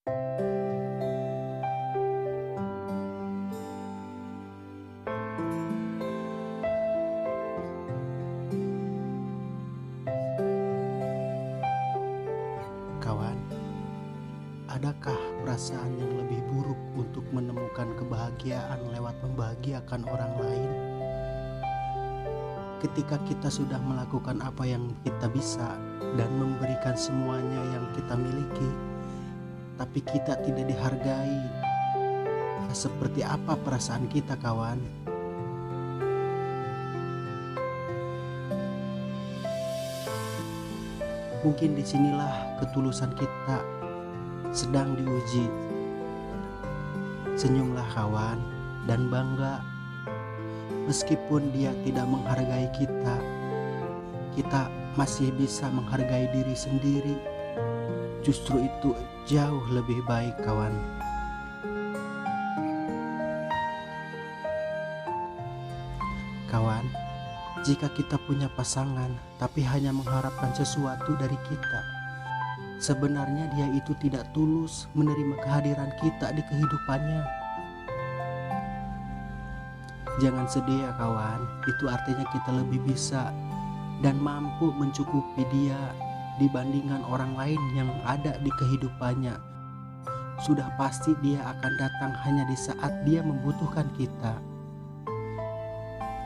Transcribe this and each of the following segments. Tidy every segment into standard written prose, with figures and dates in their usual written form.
Kawan, adakah perasaan yang lebih buruk untuk menemukan kebahagiaan lewat membahagiakan orang lain? Ketika kita sudah melakukan apa yang kita bisa dan memberikan semuanya yang kita miliki, tapi kita tidak dihargai, seperti apa perasaan kita, kawan? Mungkin disinilah ketulusan kita sedang diuji. Senyumlah kawan dan bangga. Meskipun dia tidak menghargai kita, kita masih bisa menghargai diri sendiri. Justru itu jauh lebih baik, kawan. Kawan, jika kita punya pasangan tapi hanya mengharapkan sesuatu dari kita, sebenarnya dia itu tidak tulus menerima kehadiran kita di kehidupannya. Jangan sedih ya kawan, itu artinya kita lebih bisa dan mampu mencukupi dia dibandingkan orang lain yang ada di kehidupannya. Sudah pasti dia akan datang hanya di saat dia membutuhkan kita.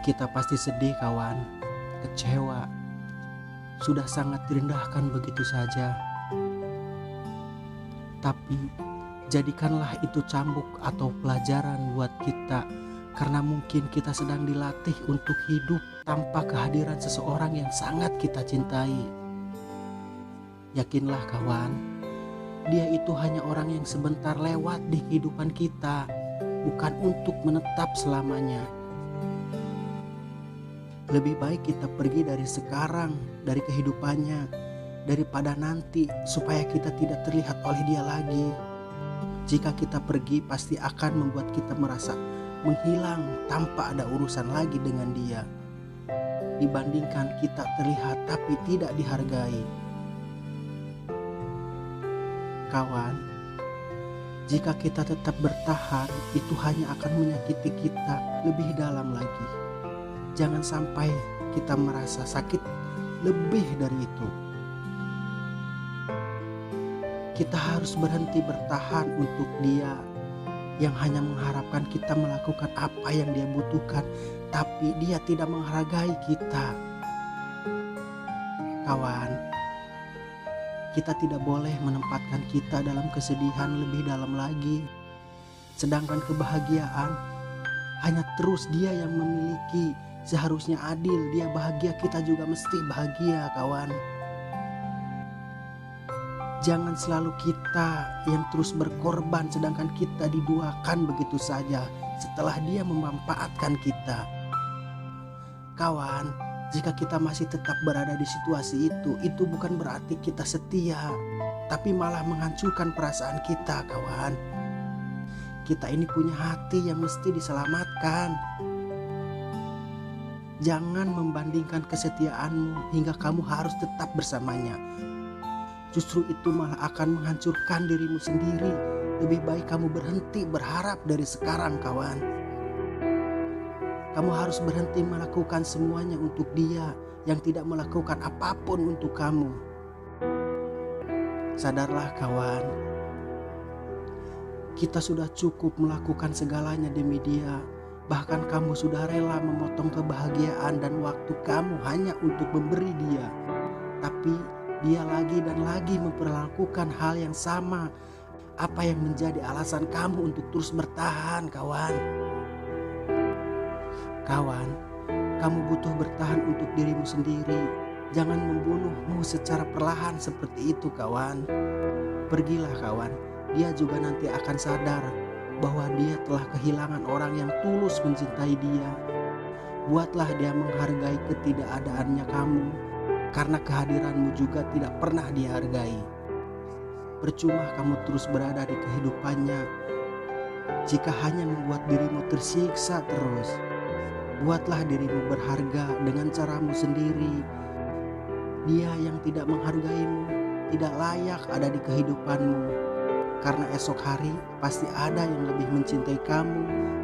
Kita pasti sedih kawan, kecewa, sudah sangat direndahkan begitu saja. Tapi jadikanlah itu cambuk atau pelajaran buat kita, karena mungkin kita sedang dilatih untuk hidup tanpa kehadiran seseorang yang sangat kita cintai. Yakinlah kawan, dia itu hanya orang yang sebentar lewat di kehidupan kita, bukan untuk menetap selamanya. Lebih baik kita pergi dari sekarang, dari kehidupannya, daripada nanti supaya kita tidak terlihat oleh dia lagi. Jika kita pergi pasti akan membuat kita merasa menghilang tanpa ada urusan lagi dengan dia, dibandingkan kita terlihat tapi tidak dihargai. Kawan, jika kita tetap bertahan, itu hanya akan menyakiti kita lebih dalam lagi. Jangan sampai kita merasa sakit lebih dari itu. Kita harus berhenti bertahan untuk dia yang hanya mengharapkan kita melakukan apa yang dia butuhkan, tapi dia tidak menghargai kita. Kawan, kita tidak boleh menempatkan kita dalam kesedihan lebih dalam lagi. Sedangkan kebahagiaan hanya terus dia yang memiliki. Seharusnya adil, dia bahagia, kita juga mesti bahagia, kawan. Jangan selalu kita yang terus berkorban sedangkan kita diduakan begitu saja setelah dia memanfaatkan kita. Kawan, jika kita masih tetap berada di situasi itu bukan berarti kita setia, tapi malah menghancurkan perasaan kita, kawan. Kita ini punya hati yang mesti diselamatkan. Jangan membandingkan kesetiaanmu hingga kamu harus tetap bersamanya. Justru itu malah akan menghancurkan dirimu sendiri. Lebih baik kamu berhenti berharap dari sekarang, kawan. Kamu harus berhenti melakukan semuanya untuk dia yang tidak melakukan apapun untuk kamu. Sadarlah kawan, kita sudah cukup melakukan segalanya demi dia. Bahkan kamu sudah rela memotong kebahagiaan dan waktu kamu hanya untuk memberi dia. Tapi dia lagi dan lagi memperlakukan hal yang sama. Apa yang menjadi alasan kamu untuk terus bertahan, kawan? Kawan, kamu butuh bertahan untuk dirimu sendiri. Jangan membunuhmu secara perlahan seperti itu, kawan. Pergilah, kawan. Dia juga nanti akan sadar bahwa dia telah kehilangan orang yang tulus mencintai dia. Buatlah dia menghargai ketidakadaannya kamu, karena kehadiranmu juga tidak pernah dihargai. Percuma kamu terus berada di kehidupannya jika hanya membuat dirimu tersiksa terus. Buatlah dirimu berharga dengan caramu sendiri. Dia yang tidak menghargaimu tidak layak ada di kehidupanmu. karena esok hari pasti ada yang lebih mencintai kamu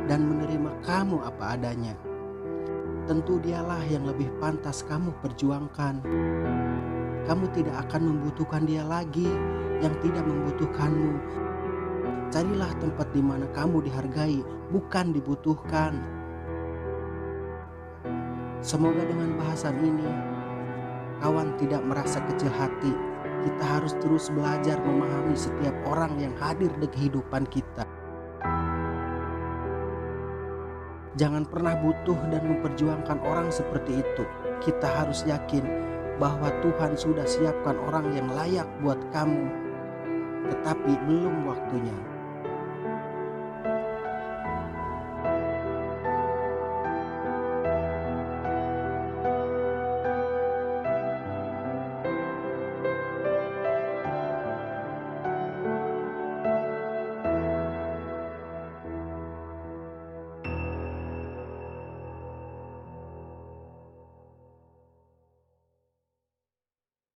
dan menerima kamu apa adanya. Tentu dialah yang lebih pantas kamu perjuangkan. Kamu tidak akan membutuhkan dia lagi yang tidak membutuhkanmu. Carilah tempat di mana kamu dihargai, bukan dibutuhkan. Semoga dengan bahasan ini, kawan tidak merasa kecil hati. Kita harus terus belajar memahami setiap orang yang hadir di kehidupan kita. Jangan pernah butuh dan memperjuangkan orang seperti itu. Kita harus yakin bahwa Tuhan sudah siapkan orang yang layak buat kamu, tetapi belum waktunya.